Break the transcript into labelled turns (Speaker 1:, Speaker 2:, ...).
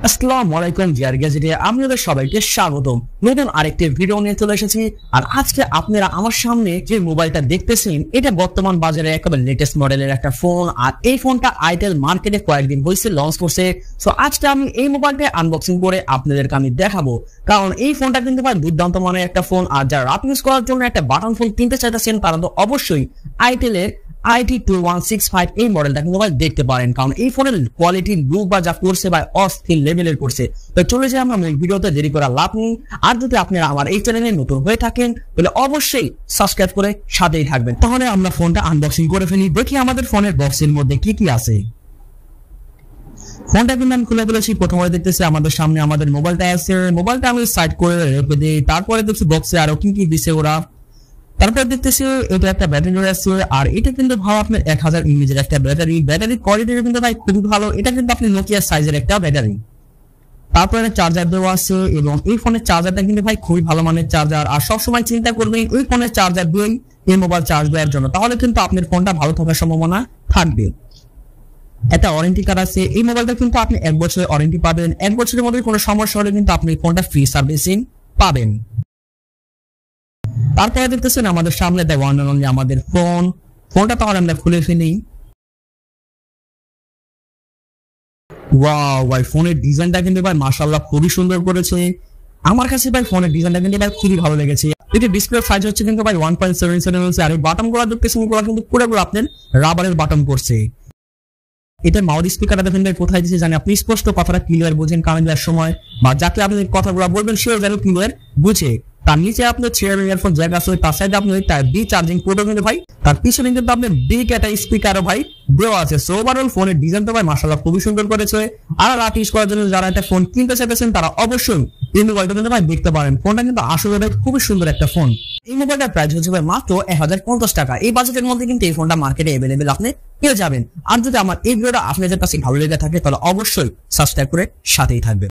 Speaker 1: আসসালামু আলাইকুম ডিয়ার গ্যাজেটে আপনাদের সবাইকে স্বাগতম। নতুন আরেকটি ভিডিও নিয়ে চলে এসেছি। আর আজকে আপনারা আমার সামনে যে মোবাইলটা দেখতেছেন এটা বর্তমান বাজারে একেবারে লেটেস্ট মডেলের একটা ফোন। আর এই ফোনটা আইটেল মার্কেটে কয়েকদিন হয়েছে লঞ্চ করছে। সো আজকে আমি এই মোবাইলটা আনবক্সিং করে আপনাদেরকে আমি দেখাবো, কারণ এই ফোনটা কিন্তু ভাই দুর্দান্ত মানের একটা ফোন। আর যারা রাফ ইউজ করার জন্য একটা বাটন ফোন কিনতে চাইতেছেন তারা তো অবশ্যই আইটেলের IT2165 এই মডেলটা কিন্তু ভাই দেখতে পারেন, কারণ এই ফোনের কোয়ালিটি লুক বা যা করছে ভাই অস্থির লেভেলের করছে। তো চলে যাই আমরা ভিডিওতে, দেরি করা লাভ নেই। আর যদি আপনারা আমার এই চ্যানেলে নতুন হয়ে থাকেন তাহলে অবশ্যই সাবস্ক্রাইব করে সাথেই থাকবেন। তাহলে আমরা ফোনটা আনবক্সিং করে ফেলি, দেখি আমাদের ফোনের বক্সের মধ্যে কি কি আছে। ফোনটা কিন্তু আমি খুলে ফেলেছি। প্রথমে দেখতেছি আমাদের সামনে আমাদের মোবাইলটা আছে। মোবাইলটা আমি সাইড করে রেখে দিই। তারপরে দেখছি বক্সে আরো কি কি দিছে ওরা। তারপর দেখতেছি এটা একটা ব্যাটারি আছে, আর এটা কিন্তু ভালো আপনার 1000 mAh একটা ব্যাটারি কোয়ালিটি কিন্তু ভাই খুবই ভালো। এটা কিন্তু আপনি নোকিয়া সাইজের একটা ব্যাটারি। তারপরে চার্জার দেওয়া আছে, এবং এই ফোনের চার্জারটা কিন্তু ভাই খুবই ভালো মানের চার্জার। আর সবসময় চিন্তা করবেন ওই ফোনের চার্জার দিয়েই এই মোবাইল চার্জ দেওয়ার জন্য, তাহলে কিন্তু আপনার ফোনটা ভালো থাকার সম্ভাবনা থাকবে। একটা ওয়ারেন্টি কার্ড আছে। এই মোবাইলটা কিন্তু আপনি 1 বছরের ওয়ারেন্টি পাবেন। 1 বছরের মধ্যে কোনো সমস্যা হলে কিন্তু আপনি ফোনটা ফ্রি সার্ভিসিং পাবেন। তারপরে দেখতেছেন আমাদের সামনে দেয় ওয়ান অনলি আমাদের ফোনটা তাহলে আমরা খুলে ফেলি। ওয়াও ভাই, ফোনের ডিজাইনটা কিন্তু ভাই মাশাআল্লাহ খুবই সুন্দর করেছে। আমার কাছে ভাই ফোনের ডিজাইনটা কিন্তু ভাই খুবই ভালো লেগেছে। এটি ডিসপ্লে সাইজ হচ্ছে কিন্তু ভাই 1.77 ইঞ্চি। আর এই বাটনগুলো দেখতেছেন এগুলো কিন্তু পুরোপুরি আপনার রাবারের বাটন করছে। এটা মাউথ স্পিকারটা দেখেন ভাই কোথায় দিয়েছে জানি আপনি স্পষ্ট কথাটা ক্লিয়ার বুঝেন কানে দেওয়ার সময়, বা যাকে আপনি কথাগুলো বলবেন সেও যেন ক্লিয়ার বুঝে। তার নিচে আপনার চেয়ার ইয়ারফোন জায়গা আছে, তার সাইডে আপনি টাইপ বি চার্জিং পোর্টও কিন্তু ভাই, তার পিছনে কিন্তু আপনার বিগ একটা স্পিকারও ভাই দেওয়া আছে। সো ওভারঅল ফোনের ডিজাইন তো ভাই মাশাআল্লাহ খুবই সুন্দর করেছে। আর রাফ ইউজ করার জন্য যারা একটা ফোন কিনতে চাইতেছেন তারা অবশ্যই এই মোবাইলটা কিন্তু ভাই দেখতে পারেন। ফোনটা কিন্তু আসলে ভাই খুবই সুন্দর একটা ফোন। এই মোবাইলটার প্রাইস হচ্ছে ভাই মাত্র 1050 টাকা। এই বাজেটের মধ্যে কিন্তু এই ফোনটা মার্কেটে অ্যাভেলেবেল আপনি পেয়ে যাবেন। আর যদি আমার এই ভিডিওটা আপনাদের কাছে ভালো লেগে থাকে তাহলে অবশ্যই সাবস্ক্রাইব করে সাথেই থাকবেন।